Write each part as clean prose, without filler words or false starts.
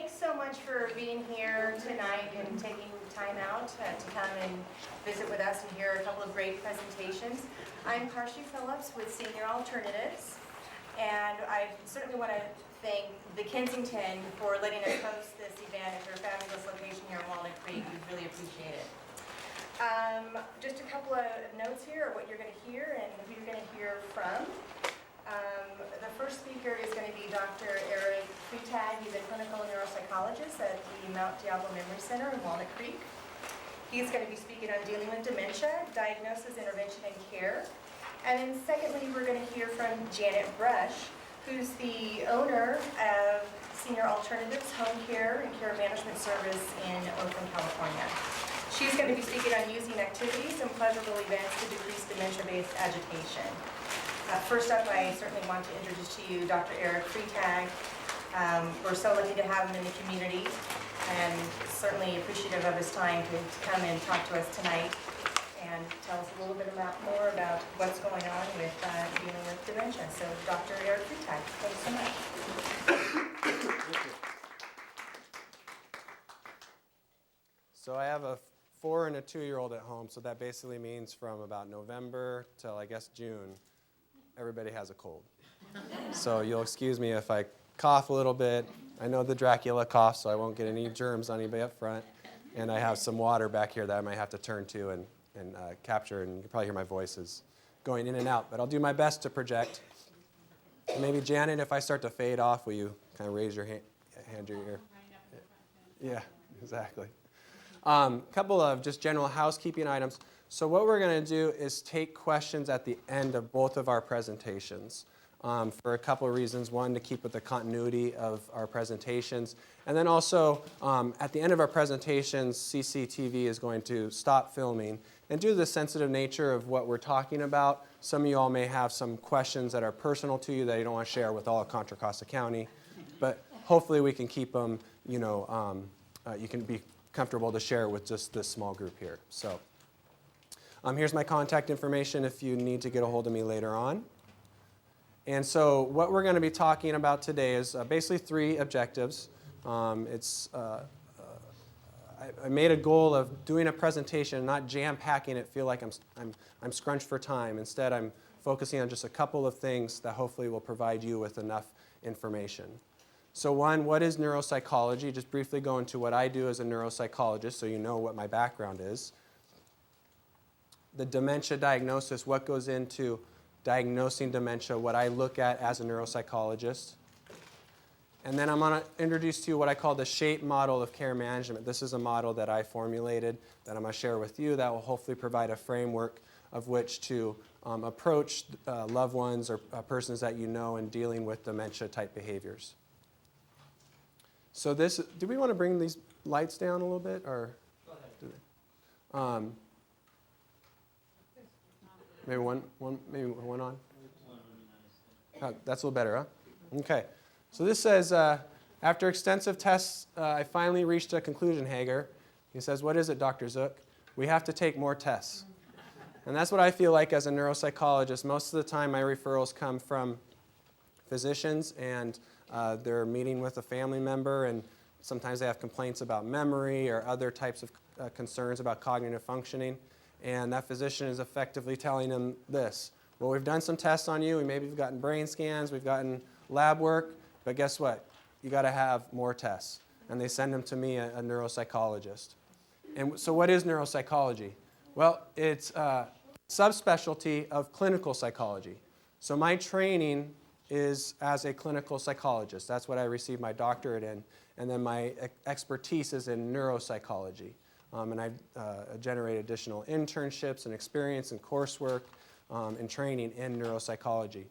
thanks so much for being here tonight and taking time out to come and visit with us and hear a couple of great presentations. I'm Karshi Phillips with Senior Alternatives, and I certainly want to thank the Kensington for letting us host this event at their fabulous location here in Walnut Creek. We really appreciate it. Just a couple of notes here of what you're going to hear and who you're going to hear from. The first speaker is going to be Dr. Eric Freitag. He's a clinical neuropsychologist at the Mount Diablo Memory Center in Walnut Creek. He's going to be speaking on dealing with dementia, diagnosis, intervention, and care. And then secondly, we're going to hear from Janet Brush, who's the owner of Senior Alternatives Home Care and Care Management Service in Oakland, California. She's going to be speaking on using activities and pleasurable events to decrease dementia-based agitation. First up, I certainly want to introduce to you Dr. Eric Freitag. We're so lucky to have him in the community and certainly appreciative of his time to come and talk to us tonight and tell us a little bit more about what's going on with dealing with dementia. So, Dr. Eric Freitag, thanks so much. So I have a 4 and a 2-year-old at home, so that basically means from about November till I guess June, everybody has a cold. So you'll excuse me if I cough a little bit. I know the Dracula cough, so I won't get any germs on anybody up front. And I have some water back here that I might have to turn to and capture, and you can probably hear my voice is going in and out. But I'll do my best to project. And maybe, Janet, if I start to fade off, will you kind of raise your hand to your ear? Yeah, exactly. Couple of just general housekeeping items. So what we're going to do is take questions at the end of both of our presentations for a couple of reasons. One, to keep with the continuity of our presentations. And then also, at the end of our presentations, CCTV is going to stop filming. And due to the sensitive nature of what we're talking about, some of you all may have some questions that are personal to you that you don't want to share with all of Contra Costa County. But hopefully we can keep them, you can be comfortable to share with just this small group here. So. Here's my contact information if you need to get a hold of me later on. And so what we're going to be talking about today is basically 3 objectives. I made a goal of doing a presentation and not jam-packing it, feel like I'm scrunched for time. Instead, I'm focusing on just a couple of things that hopefully will provide you with enough information. So one, what is neuropsychology? Just briefly go into what I do as a neuropsychologist so you know what my background is. The dementia diagnosis, what goes into diagnosing dementia, what I look at as a neuropsychologist. And then I'm going to introduce to you what I call the SHAPE model of care management. This is a model that I formulated that I'm going to share with you that will hopefully provide a framework of which to approach loved ones or persons that you know in dealing with dementia-type behaviors. So do we want to bring these lights down a little bit? Or go ahead. Maybe one on? That's a little better, huh? Okay. So this says, after extensive tests, I finally reached a conclusion, Hager. He says, what is it, Dr. Zook? We have to take more tests. And that's what I feel like as a neuropsychologist. Most of the time, my referrals come from physicians, and they're meeting with a family member, and sometimes they have complaints about memory or other types of concerns about cognitive functioning. And that physician is effectively telling them this. Well, we've done some tests on you. We've gotten brain scans. We've gotten lab work. But guess what? You got to have more tests. And they send them to me, a neuropsychologist. And so what is neuropsychology? Well, it's a subspecialty of clinical psychology. So my training is as a clinical psychologist. That's what I received my doctorate in. And then my expertise is in neuropsychology. And I've generated additional internships and experience and coursework and training in neuropsychology.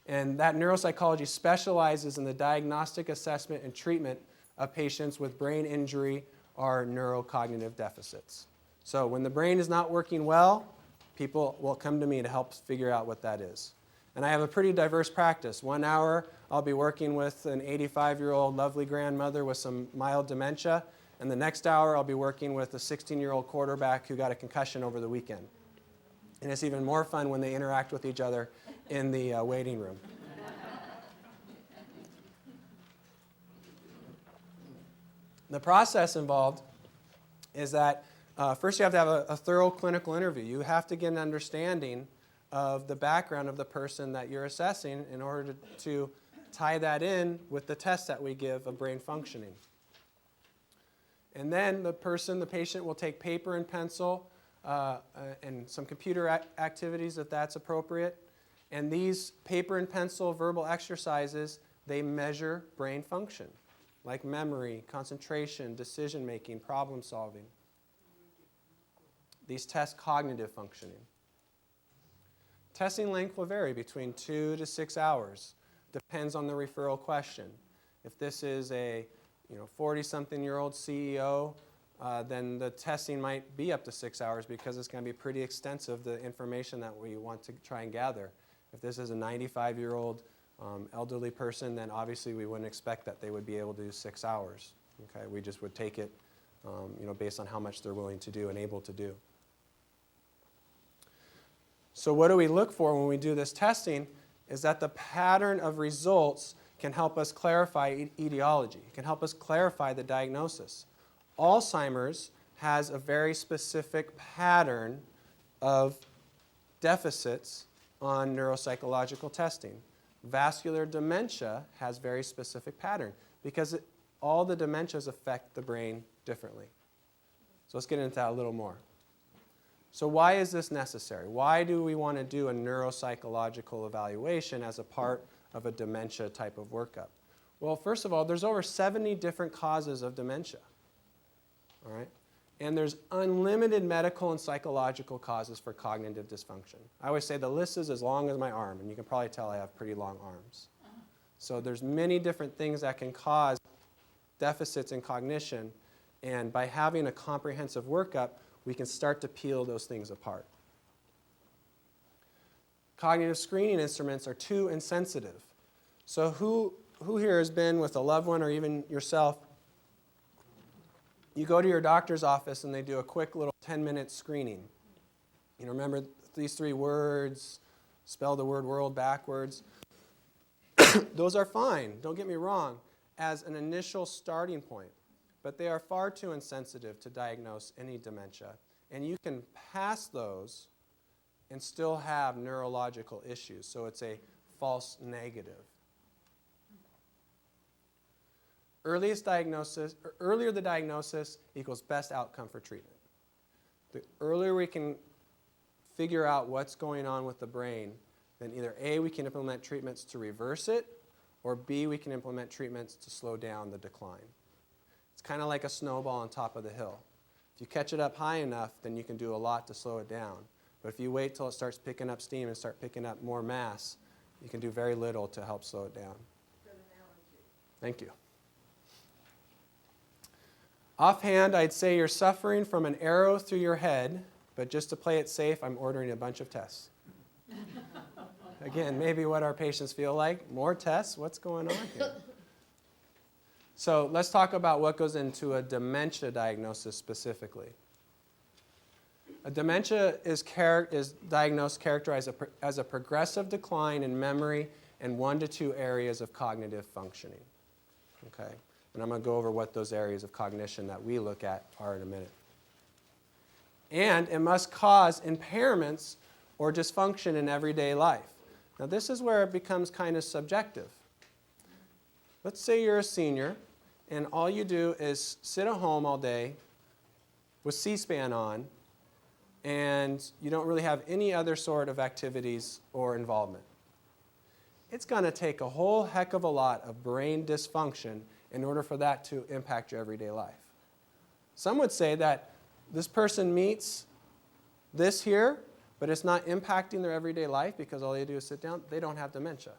And that neuropsychology specializes in the diagnostic assessment and treatment of patients with brain injury or neurocognitive deficits. So when the brain is not working well, people will come to me to help figure out what that is. And I have a pretty diverse practice. 1 hour, I'll be working with an 85-year-old lovely grandmother with some mild dementia. And the next hour, I'll be working with a 16-year-old quarterback who got a concussion over the weekend. And it's even more fun when they interact with each other in the waiting room. The process involved is that first you have to have a thorough clinical interview. You have to get an understanding of the background of the person that you're assessing in order to tie that in with the test that we give of brain functioning. And then the patient will take paper and pencil and some computer activities if that's appropriate. And these paper and pencil verbal exercises, they measure brain function, like memory, concentration, decision-making, problem-solving. These test cognitive functioning. Testing length will vary between 2 to 6 hours. Depends on the referral question. If this is a 40-something-year-old CEO, then the testing might be up to 6 hours because it's going to be pretty extensive, the information that we want to try and gather. If this is a 95-year-old elderly person, then obviously we wouldn't expect that they would be able to do 6 hours. Okay? We just would take it based on how much they're willing to do and able to do. So what do we look for when we do this testing is that the pattern of results can help us clarify etiology, can help us clarify the diagnosis. Alzheimer's has a very specific pattern of deficits on neuropsychological testing. Vascular dementia has very specific pattern because all the dementias affect the brain differently. So let's get into that a little more. So why is this necessary? Why do we want to do a neuropsychological evaluation as a part of a dementia type of workup? Well, first of all, there's over 70 different causes of dementia. All right? And there's unlimited medical and psychological causes for cognitive dysfunction. I always say the list is as long as my arm, and you can probably tell I have pretty long arms. So there's many different things that can cause deficits in cognition, and by having a comprehensive workup, we can start to peel those things apart. Cognitive screening instruments are too insensitive. So who here has been with a loved one or even yourself? You go to your doctor's office and they do a quick little 10-minute screening. Remember these 3 words, spell the word world backwards. Those are fine, don't get me wrong, as an initial starting point. But they are far too insensitive to diagnose any dementia. And you can pass those and still have neurological issues. So it's a false negative. Earlier the diagnosis equals best outcome for treatment. The earlier we can figure out what's going on with the brain, then either A, we can implement treatments to reverse it, or B, we can implement treatments to slow down the decline. It's kind of like a snowball on top of the hill. If you catch it up high enough, then you can do a lot to slow it down. But if you wait till it starts picking up steam and start picking up more mass, you can do very little to help slow it down. Good analogy. Thank you. Offhand, I'd say you're suffering from an arrow through your head, but just to play it safe, I'm ordering a bunch of tests. Again, maybe what our patients feel like. More tests? What's going on here? So let's talk about what goes into a dementia diagnosis specifically. A dementia is characterized as a progressive decline in memory and 1 to 2 areas of cognitive functioning. Okay? And I'm going to go over what those areas of cognition that we look at are in a minute. And it must cause impairments or dysfunction in everyday life. Now this is where it becomes kind of subjective. Let's say you're a senior and all you do is sit at home all day with C-SPAN on and you don't really have any other sort of activities or involvement. It's going to take a whole heck of a lot of brain dysfunction in order for that to impact your everyday life. Some would say that this person meets this here, but it's not impacting their everyday life because all they do is sit down. They don't have dementia.